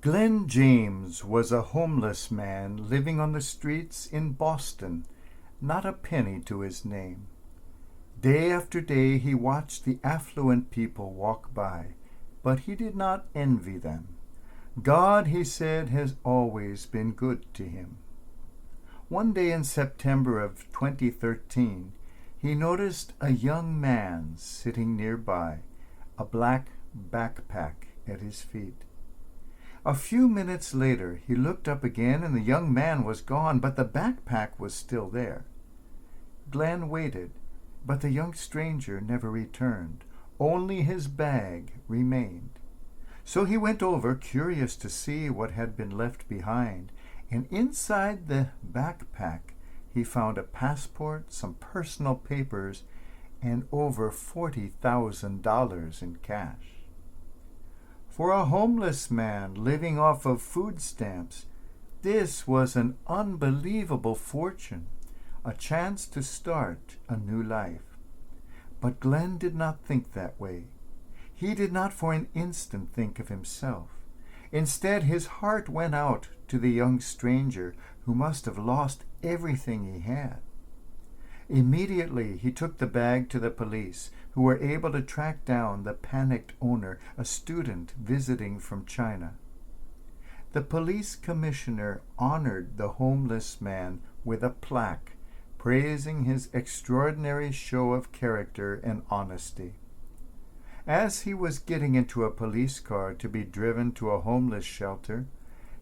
Glenn James was a homeless man living on the streets in Boston, not a penny to his name. Day after day he watched the affluent people walk by, but he did not envy them. God, he said, has always been good to him. One day in September of 2013, he noticed a young man sitting nearby, a black backpack at his feet. A few minutes later, he looked up again and the young man was gone, but the backpack was still there. Glenn waited, but the young stranger never returned. Only his bag remained. So he went over, curious to see what had been left behind, and inside the backpack he found a passport, some personal papers, and over $40,000 in cash. For a homeless man living off of food stamps, this was an unbelievable fortune, a chance to start a new life. But Glenn did not think that way. He did not for an instant think of himself. Instead, his heart went out to the young stranger who must have lost everything he had. Immediately, he took the bag to the police, who were able to track down the panicked owner, a student visiting from China. The police commissioner honored the homeless man with a plaque, praising his extraordinary show of character and honesty. As he was getting into a police car to be driven to a homeless shelter,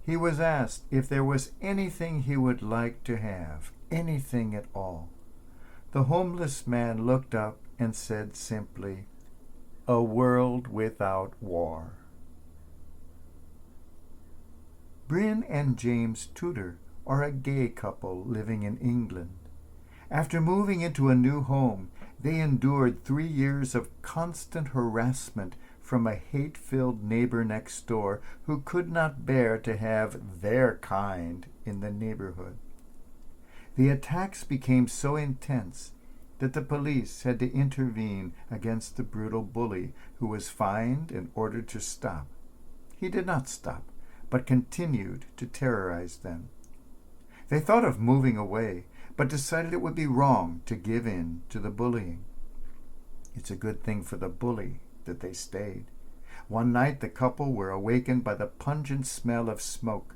he was asked if there was anything he would like to have, anything at all. The homeless man looked up and said simply, "A world without war." Bryn and James Tudor are a gay couple living in England. After moving into a new home, they endured 3 years of constant harassment from a hate-filled neighbor next door who could not bear to have their kind in the neighborhood. The attacks became so intense that the police had to intervene against the brutal bully, who was fined and ordered to stop. He did not stop, but continued to terrorize them. They thought of moving away, but decided it would be wrong to give in to the bullying. It's a good thing for the bully that they stayed. One night the couple were awakened by the pungent smell of smoke.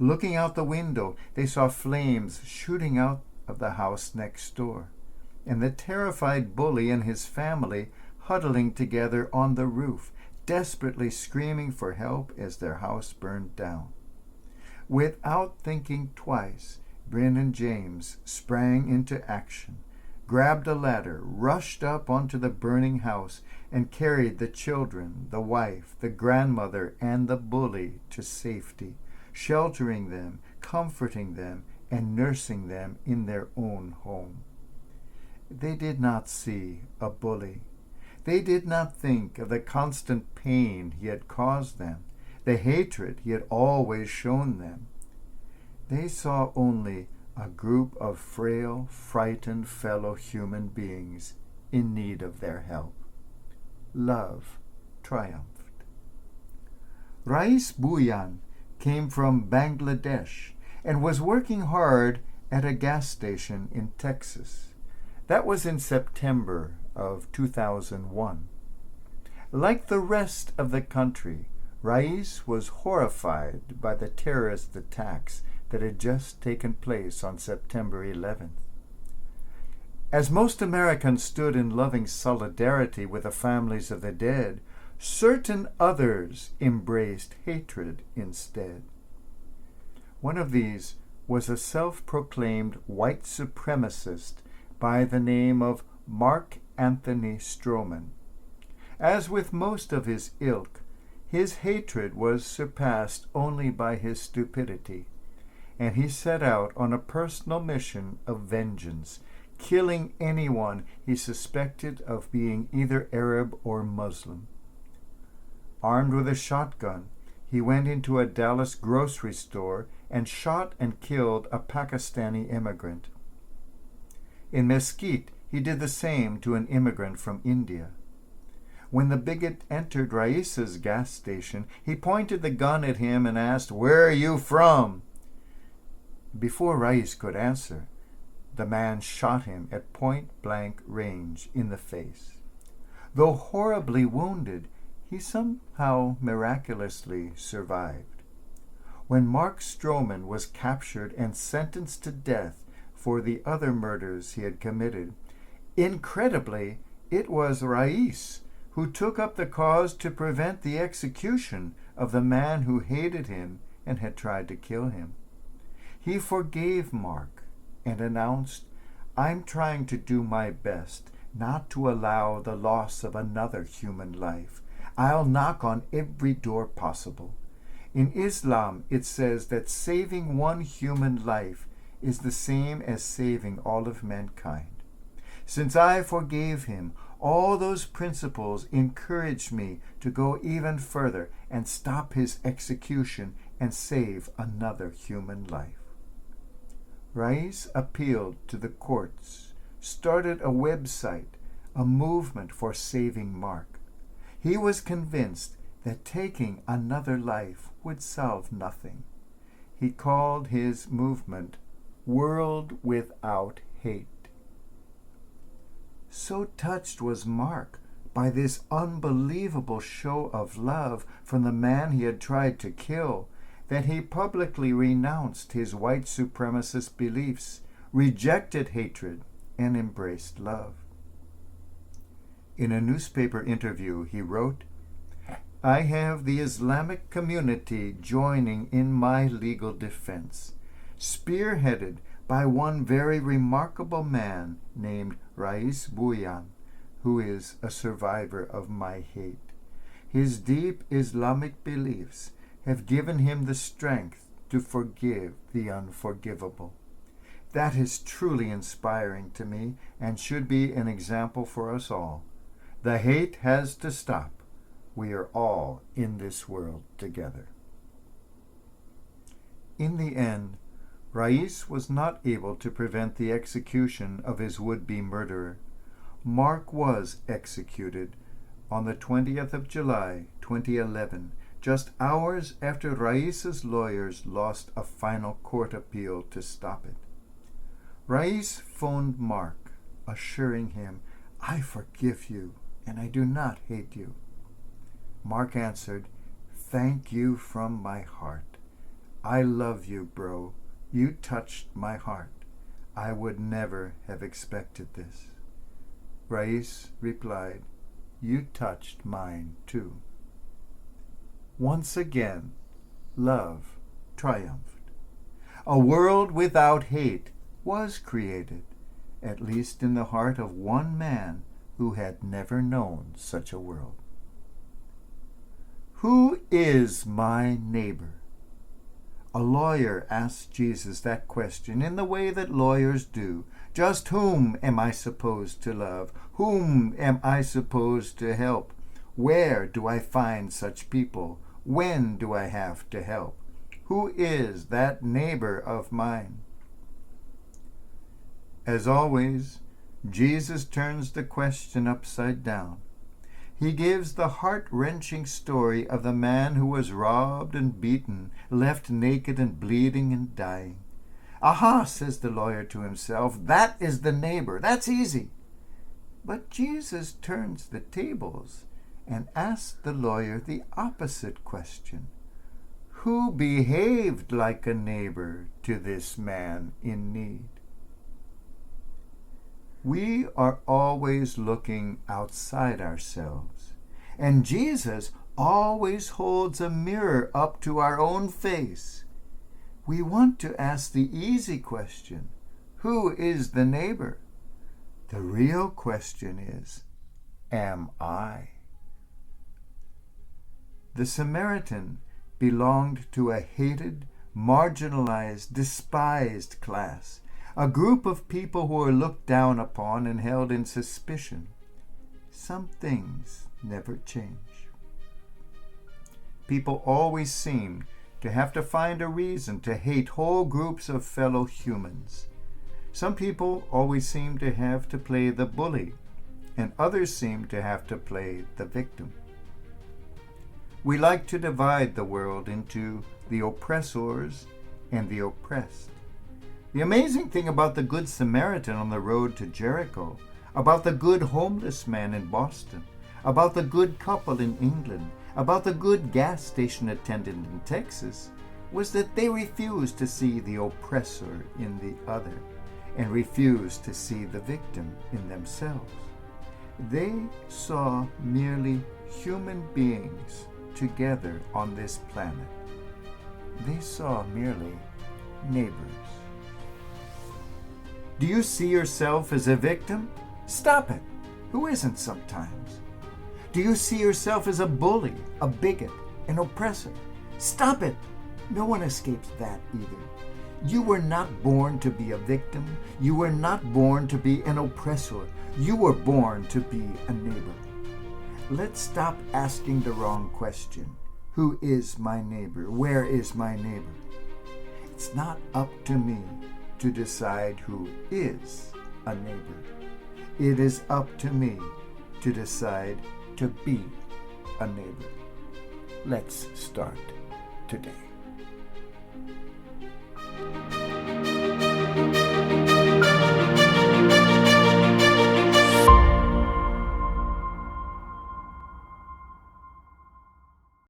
Looking out the window, they saw flames shooting out of the house next door, and the terrified bully and his family huddling together on the roof, desperately screaming for help as their house burned down. Without thinking twice, Bryn and James sprang into action, grabbed a ladder, rushed up onto the burning house, and carried the children, the wife, the grandmother, and the bully to safety, sheltering them, comforting them, and nursing them in their own home. They did not see a bully. They did not think of the constant pain he had caused them, the hatred he had always shown them. They saw only a group of frail, frightened fellow human beings in need of their help. Love triumphed. Rais Bhuyan came from Bangladesh and was working hard at a gas station in Texas. That was in September of 2001. Like the rest of the country, Rais was horrified by the terrorist attacks that had just taken place on September 11th. As most Americans stood in loving solidarity with the families of the dead, certain others embraced hatred instead. One of these was a self-proclaimed white supremacist by the name of Mark Anthony Stroman. As with most of his ilk, his hatred was surpassed only by his stupidity, and he set out on a personal mission of vengeance, killing anyone he suspected of being either Arab or Muslim. Armed with a shotgun, he went into a Dallas grocery store and shot and killed a Pakistani immigrant. In Mesquite, he did the same to an immigrant from India. When the bigot entered Rais's gas station, he pointed the gun at him and asked, "Where are you from?" Before Rais could answer, the man shot him at point-blank range in the face. Though horribly wounded, he somehow miraculously survived. When Mark Stroman was captured and sentenced to death for the other murders he had committed, incredibly, it was Rais who took up the cause to prevent the execution of the man who hated him and had tried to kill him. He forgave Mark and announced, "I'm trying to do my best not to allow the loss of another human life. I'll knock on every door possible." In Islam, it says that saving one human life is the same as saving all of mankind. Since I forgave him, all those principles encourage me to go even further and stop his execution and save another human life. Rais appealed to the courts, started a website, a movement for saving Mark. He was convinced that taking another life would solve nothing. He called his movement World Without Hate. So touched was Mark by this unbelievable show of love from the man he had tried to kill that he publicly renounced his white supremacist beliefs, rejected hatred, and embraced love. In a newspaper interview, he wrote, "I have the Islamic community joining in my legal defense, spearheaded by one very remarkable man named Rais Bhuiyan, who is a survivor of my hate. His deep Islamic beliefs have given him the strength to forgive the unforgivable. That is truly inspiring to me and should be an example for us all. The hate has to stop. We are all in this world together." In the end, Rais was not able to prevent the execution of his would-be murderer. Mark was executed on the 20th of July, 2011, just hours after Rais's lawyers lost a final court appeal to stop it. Rais phoned Mark, assuring him, "I forgive you, and I do not hate you." Mark answered, "Thank you from my heart. I love you, bro. You touched my heart. I would never have expected this." Rais replied, "You touched mine too." Once again, love triumphed. A world without hate was created, at least in the heart of one man who had never known such a world. Who is my neighbor? A lawyer asked Jesus that question in the way that lawyers do. Just whom am I supposed to love? Whom am I supposed to help? Where do I find such people? When do I have to help? Who is that neighbor of mine? As always, Jesus turns the question upside down. He gives the heart-wrenching story of the man who was robbed and beaten, left naked and bleeding and dying. "Aha," says the lawyer to himself, "that is the neighbor. That's easy." But Jesus turns the tables and asks the lawyer the opposite question. Who behaved like a neighbor to this man in need? We are always looking outside ourselves, and Jesus always holds a mirror up to our own face. We want to ask the easy question, who is the neighbor? The real question is, am I? The Samaritan belonged to a hated, marginalized, despised class, a group of people who were looked down upon and held in suspicion. Some things never change. People always seem to have to find a reason to hate whole groups of fellow humans. Some people always seem to have to play the bully and others seem to have to play the victim. We like to divide the world into the oppressors and the oppressed. The amazing thing about the Good Samaritan on the road to Jericho, about the good homeless man in Boston, about the good couple in England, about the good gas station attendant in Texas, was that they refused to see the oppressor in the other and refused to see the victim in themselves. They saw merely human beings together on this planet. They saw merely neighbors. Do you see yourself as a victim? Stop it. Who isn't sometimes? Do you see yourself as a bully, a bigot, an oppressor? Stop it. No one escapes that either. You were not born to be a victim. You were not born to be an oppressor. You were born to be a neighbor. Let's stop asking the wrong question. Who is my neighbor? Where is my neighbor? It's not up to me to decide who is a neighbor. It is up to me to decide to be a neighbor. Let's start today.